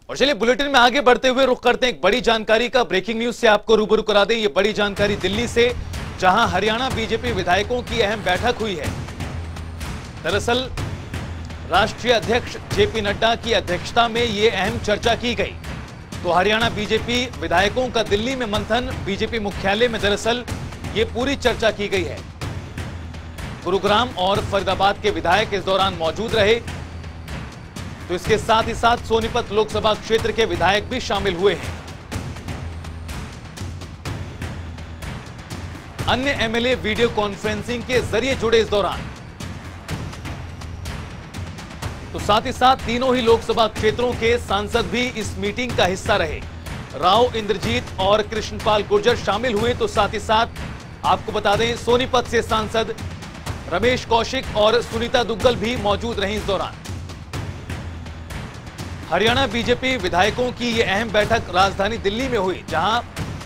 और चलिए बुलेटिन में आगे बढ़ते हुए रुख करते हैं एक बड़ी जानकारी का। ब्रेकिंग न्यूज से आपको रूबरू करा दें। ये बड़ी जानकारी दिल्ली से, जहां हरियाणा बीजेपी विधायकों की अहम बैठक हुई है। दरअसल राष्ट्रीय अध्यक्ष जेपी नड्डा की अध्यक्षता में ये अहम चर्चा की गई। तो हरियाणा बीजेपी विधायकों का दिल्ली में मंथन, बीजेपी मुख्यालय में दरअसल ये पूरी चर्चा की गई है। गुरुग्राम और फरीदाबाद के विधायक इस दौरान मौजूद रहे। तो इसके साथ ही साथ सोनीपत लोकसभा क्षेत्र के विधायक भी शामिल हुए हैं। अन्य एमएलए वीडियो कॉन्फ्रेंसिंग के जरिए जुड़े इस दौरान। तो साथ ही साथ तीनों ही लोकसभा क्षेत्रों के सांसद भी इस मीटिंग का हिस्सा रहे। राव इंद्रजीत और कृष्णपाल गुर्जर शामिल हुए। तो साथ ही साथ आपको बता दें, सोनीपत से सांसद रमेश कौशिक और सुनीता दुग्गल भी मौजूद रहीं इस दौरान। हरियाणा बीजेपी विधायकों की यह अहम बैठक राजधानी दिल्ली में हुई, जहां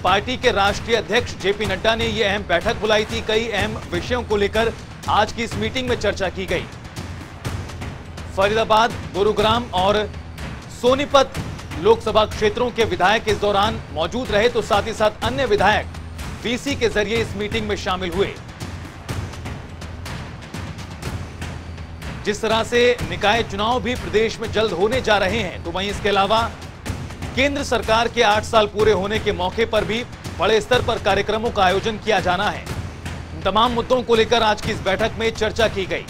पार्टी के राष्ट्रीय अध्यक्ष जेपी नड्डा ने यह अहम बैठक बुलाई थी। कई अहम विषयों को लेकर आज की इस मीटिंग में चर्चा की गई। फरीदाबाद, गुरुग्राम और सोनीपत लोकसभा क्षेत्रों के विधायक इस दौरान मौजूद रहे। तो साथ ही साथ अन्य विधायक वीसी के जरिए इस मीटिंग में शामिल हुए। जिस तरह से निकाय चुनाव भी प्रदेश में जल्द होने जा रहे हैं, तो वहीं इसके अलावा केंद्र सरकार के 8 साल पूरे होने के मौके पर भी बड़े स्तर पर कार्यक्रमों का आयोजन किया जाना है। इन तमाम मुद्दों को लेकर आज की इस बैठक में चर्चा की गई।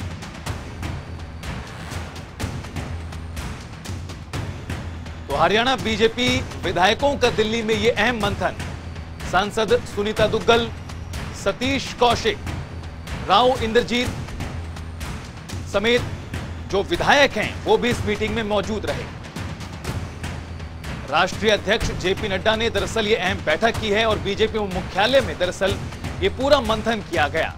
तो हरियाणा बीजेपी विधायकों का दिल्ली में यह अहम मंथन। सांसद सुनीता दुग्गल, सतीश कौशिक, राव इंद्रजीत समेत जो विधायक हैं वो भी इस मीटिंग में मौजूद रहे। राष्ट्रीय अध्यक्ष जेपी नड्डा ने दरअसल ये अहम बैठक की है और बीजेपी मुख्यालय में दरअसल ये पूरा मंथन किया गया।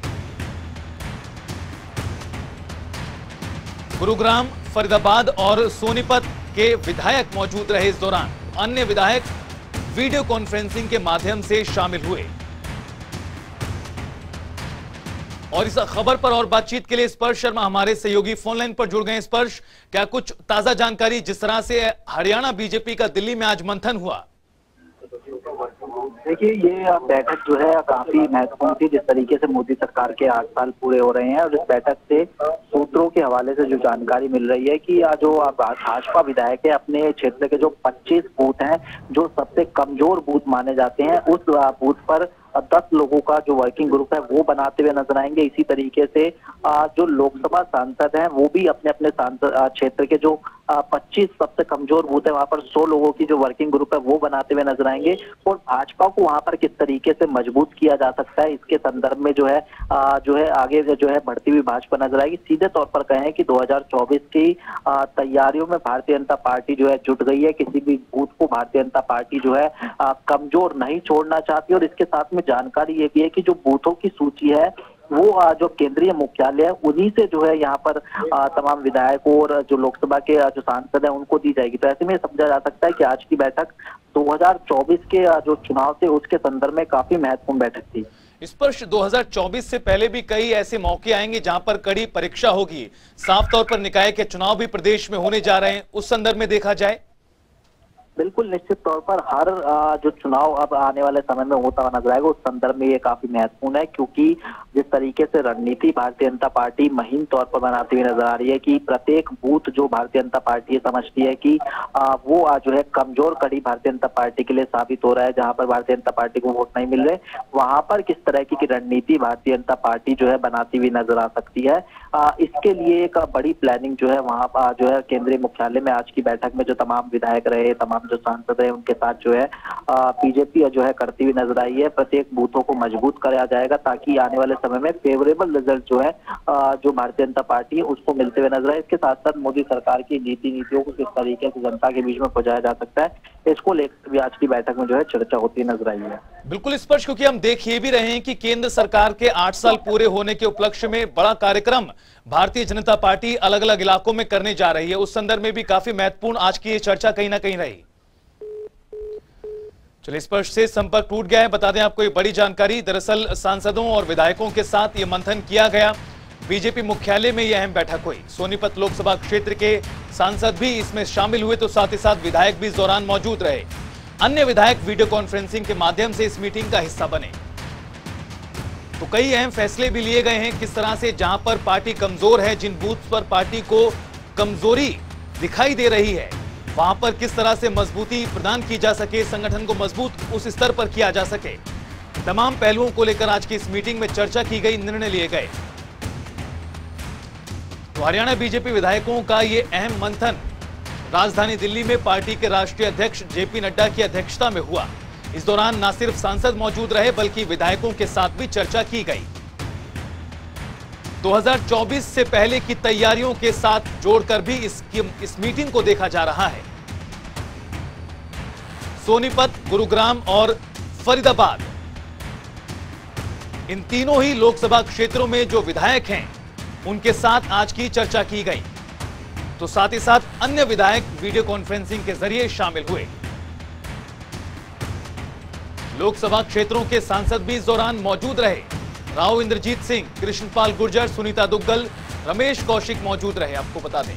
गुरुग्राम, फरीदाबाद और सोनीपत के विधायक मौजूद रहे इस दौरान। अन्य विधायक वीडियो कॉन्फ्रेंसिंग के माध्यम से शामिल हुए। और इस खबर पर और बातचीत के लिए स्पर्श शर्मा हमारे सहयोगी फोनलाइन पर जुड़ गए। स्पर्श, क्या कुछ ताजा जानकारी जिस तरह से हरियाणा बीजेपी का दिल्ली में आज मंथन हुआ? देखिए, ये बैठक जो है काफी महत्वपूर्ण थी। जिस तरीके से मोदी सरकार के 8 साल पूरे हो रहे हैं और इस बैठक से सूत्रों के हवाले से जो जानकारी मिल रही है कि जो भाजपा विधायक है, अपने क्षेत्र के जो 25 बूथ हैं जो सबसे कमजोर बूथ माने जाते हैं, उस बूथ पर 10 लोगों का जो वर्किंग ग्रुप है वो बनाते हुए नजर आएंगे। इसी तरीके से जो लोकसभा सांसद हैं वो भी अपने अपने सांसद क्षेत्र के जो 25 सबसे कमजोर बूथ है वहां पर 100 लोगों की जो वर्किंग ग्रुप है वो बनाते हुए नजर आएंगे। और भाजपा को वहां पर किस तरीके से मजबूत किया जा सकता है, इसके संदर्भ में जो है आगे जो है बढ़ती हुई भाजपा नजर आएगी। सीधे तौर पर कहें कि 2024 की तैयारियों में भारतीय जनता पार्टी जो है जुट गई है। किसी भी बूथ को भारतीय जनता पार्टी जो है कमजोर नहीं छोड़ना चाहती। और इसके साथ में जानकारी ये भी है कि जो बूथों की सूची है वो जो केंद्रीय मुख्यालय है उन्हीं से जो है यहाँ पर तमाम विधायकों और जो लोकसभा के जो सांसद है उनको दी जाएगी। तो ऐसे में समझा जा सकता है कि आज की बैठक 2024 के जो चुनाव थे उसके संदर्भ में काफी महत्वपूर्ण बैठक थी। स्पर्श, 2024 से पहले भी कई ऐसे मौके आएंगे जहां पर कड़ी परीक्षा होगी। साफ तौर पर निकाय के चुनाव भी प्रदेश में होने जा रहे हैं, उस संदर्भ में देखा जाए? बिल्कुल, निश्चित तौर पर हर जो चुनाव अब आने वाले समय में होता हुआ नजर आएगा उस संदर्भ में ये काफी महत्वपूर्ण है। क्योंकि जिस तरीके से रणनीति भारतीय जनता पार्टी महीन तौर पर बनाती हुई नजर आ रही है कि प्रत्येक बूथ जो भारतीय जनता पार्टी समझती है कि वो जो है कमजोर कड़ी भारतीय जनता पार्टी के लिए साबित हो रहा है, जहां पर भारतीय जनता पार्टी को वोट नहीं मिल रहे, वहां पर किस तरह की रणनीति भारतीय जनता पार्टी जो है बनाती हुई नजर आ सकती है। इसके लिए एक बड़ी प्लानिंग जो है वहां पर जो है केंद्रीय मुख्यालय में आज की बैठक में जो तमाम विधायक रहे, तमाम जो सांसद है उनके साथ जो है बीजेपी जो है करती हुई नजर आई है। प्रत्येक बूथों को मजबूत कराया जाएगा ताकि आने वाले समय में फेवरेबल रिजल्ट जो है जो भारतीय जनता पार्टी है उसको मिलते हुए नजर आए। इसके साथ साथ मोदी सरकार की नीतियों को किस तरीके से जनता के बीच में पहुंचाया जा सकता है, इसको लेकर भी आज की बैठक में जो है चर्चा होती नजर आई है। बिल्कुल स्पष्ट, क्योंकि हम देख ये भी रहे हैं कि केंद्र सरकार के 8 साल पूरे होने के उपलक्ष्य में बड़ा कार्यक्रम भारतीय जनता पार्टी अलग अलग इलाकों में करने जा रही है। उस संदर्भ में भी काफी महत्वपूर्ण आज की ये चर्चा कहीं ना कहीं रही। चलिए, स्पर्श से संपर्क टूट गया है। बता दें आपको ये बड़ी जानकारी, दरअसल सांसदों और विधायकों के साथ ये मंथन किया गया। बीजेपी मुख्यालय में यह अहम बैठक हुई। सोनीपत लोकसभा क्षेत्र के सांसद भी इसमें शामिल हुए तो साथ ही साथ विधायक भी इस दौरान मौजूद रहे। अन्य विधायक वीडियो कॉन्फ्रेंसिंग के माध्यम से इस मीटिंग का हिस्सा बने। तो कई अहम फैसले भी लिए गए हैं। किस तरह से जहां पर पार्टी कमजोर है, जिन बूथ पर पार्टी को कमजोरी दिखाई दे रही है, वहां पर किस तरह से मजबूती प्रदान की जा सके, संगठन को मजबूत उस स्तर पर किया जा सके, तमाम पहलुओं को लेकर आज की इस मीटिंग में चर्चा की गई, निर्णय लिए गए। तो हरियाणा बीजेपी विधायकों का ये अहम मंथन राजधानी दिल्ली में पार्टी के राष्ट्रीय अध्यक्ष जेपी नड्डा की अध्यक्षता में हुआ। इस दौरान न सिर्फ सांसद मौजूद रहे बल्कि विधायकों के साथ भी चर्चा की गई। 2024 से पहले की तैयारियों के साथ जोड़कर भी इस मीटिंग को देखा जा रहा है। सोनीपत, गुरुग्राम और फरीदाबाद, इन तीनों ही लोकसभा क्षेत्रों में जो विधायक हैं उनके साथ आज की चर्चा की गई। तो साथ ही साथ अन्य विधायक वीडियो कॉन्फ्रेंसिंग के जरिए शामिल हुए। लोकसभा क्षेत्रों के सांसद भी इस दौरान मौजूद रहे। राव इंद्रजीत सिंह, कृष्णपाल गुर्जर, सुनीता दुग्गल, रमेश कौशिक मौजूद रहे। आपको बता दें